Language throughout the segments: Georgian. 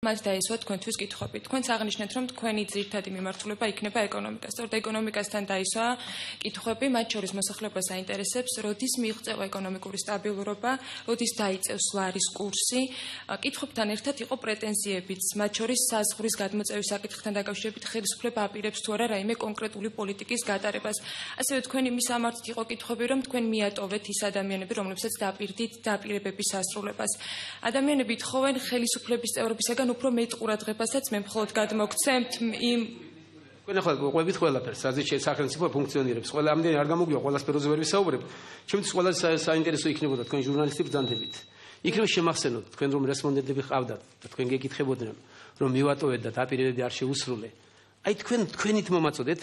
მათ დაისვა თქვენთვის კითხვები. თქვენც აღნიშნეთ, რომ თქვენი ძირითადი მიმართულება იქნება ეკონომიკა. სწორედ ეკონომიკასთან დაისვა კითხვები, მათ შორის მოსახლეობას აინტერესებს, როდის მიიღწევა ეკონომიკური სტაბილურობა, როდის დაიწევს ლარის კურსი. კითხვებთან ერთად იყო პრეტენზიებიც, მათ შორის საზღვრის გადმოწევის საკითხთან დაკავშირებით ხელისუფლება აპირებს თუ არა რაიმე კონკრეტული პოლიტიკის გატარებას. ასევე თქვენი მისამართით იყო კითხვები, რომ თქვენ მიატოვეთ ის ადამიანები, რომლებსაც დაპირდით დაპირებების ასრულებას. ადამიანები ითხოვენ ხელისუფლების წევრებისაგან უფრო მეტ ყურადღებასაც მე მხოლოდ გადმოგცემთ იმ თქვენ ახლა ყვებით ყველაფერს, რაზეც სახელმწიფო ფუნქციონირებს. ყველა ამდენი არ გამოგვივა, ყველასფეროზე ვერ ვისაუბრებ. ჩემთვის ყველა საინტერესო იქნებოდა თქვენ ჟურნალისტები ბრძანდებით. იქნებ შემახსენოთ თქვენ რომ რესპონდენტები ყავდათ და თქვენ გეკითხებოდნენ რომ მივატოვეთ და დაპირებები არ შეუსრულე. აი თქვენით მომაწოდეთ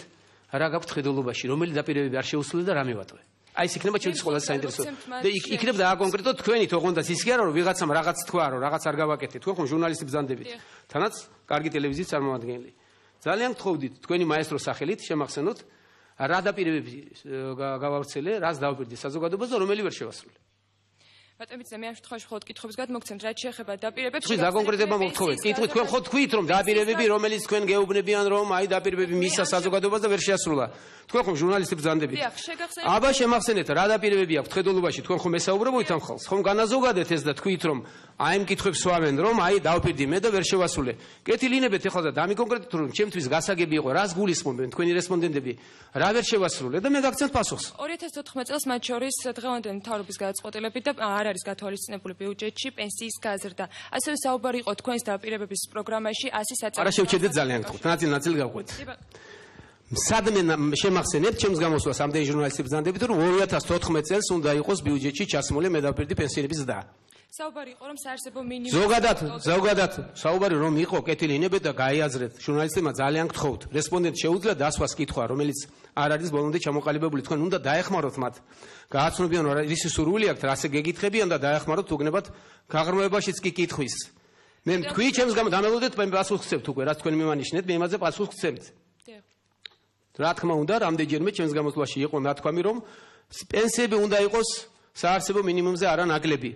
რა გაქვთ ხედულობაში, რომელი დაპირებები არ შეუსრულე და რა მივატოვე. აი ეს იქნება ჩვენთვის ყველა საინტერესო. და იქნებ და კონკრეტულად თქვენით ოღონდ ის კი არა რომ ვიღაცამ რაღაც თქვა რომ რაღაც არ გავაკეთეთ. თქვენ ხომ ჟურნალისტები ბრძანდებით. თანაც კარგი ტელევიზიის წარმომადგენელი. ძალიან გთხოვდით თქვენი მაესტროს სახელით შემახსენოთ რა დაპირებები გავავრცელე, რას დავპირდი საზოგადოებას და რომელი ვერ შევასრულე. ბატონებიძე, მე ამ შემთხვევაში მხოლოდ კითხვებს გადმოგცემთ, რაც შეეხება დაპირებებს. თქვენ დაკონკრეტება მოგთხოვეთ. კითხვით თქვენ ხო თქვით რომ დაპირებები, რომელიც თქვენ გეუბნებიან რომ აი დაპირებები მისცა საზოგადოებას და ვერ შეასრულა. თქვენ ხომ ჟურნალისტები ბრძანდებით. აბა შემახსენეთ რა დაპირებები აქვს ხედულობაში, თქვენ ხომ ესაუბრებოით ამ ხალხს. ხომ განაზოგადეთ ეს და თქვით რომ აი ამ კითხვებს სვავენ რომ აი დავპირდი მე და ვერ შევასრულე. კეთილინებეთ ეხლა და დამიკონკრეტეთ რომ ჩემთვის გასაგები იყო რას გულისხმობენ თქვენი რესპონდენტები, რა ვერ შევასრულე და მე გაგცემთ პასუხს. 2014 წელს მათ შორის დღევანდელი მთავრობის გადაწყვეტილებით და არ არის გათვალისწინებული ბიუჯეტში პენსიის გაზრდა. ასევე საუბარი იყო თქვენს დაპირებების პროგრამაში 100 საწარმოო. არა შევჩერდეთ ძალიან გთხოვთ. ნაწილ გავყვეთ. სადმე შემახსენებთ ჩემს გამოსვლას ამდენი ჟურნალისტები ბრძანდებით რომ 2014 წელს უნდა იყოს ბიუჯეტში ჩასმული მე დავპირდი პენსიების ზრდა. საუბარი იყო რომ საარსებო მინიმუმ ზოგადად საუბარი რომ იყო კეთილინებეთ და გაიაზრეთ ჟურნალისტებმა ძალიან გთხოვთ რესპონდენტ შეუძლია დასვას კითხვა რომელიც არ არის ბოლომდე ჩამოყალიბებული თქვენ უნდა დაეხმაროთ მათ გააცნობიან რა ისი სურვილი აქვთ რასე გეკითხებიან და დაეხმაროთ უგნებად გაღრმავებაშიც კი კითხვის მე თქვი ჩემს დამელოდეთ მე პასუხს ვცემთ უკვე რაც თქვენ მიმანიშნეთ მე იმაზე პასუხს ვცემთ რა თქმა უნდა რამდენჯერმე ჩემს გამოსვლაში იყო ნათქვამი რომ პენსიები უნდა იყოს საარსებო მინიმუმზე არა ნაკლები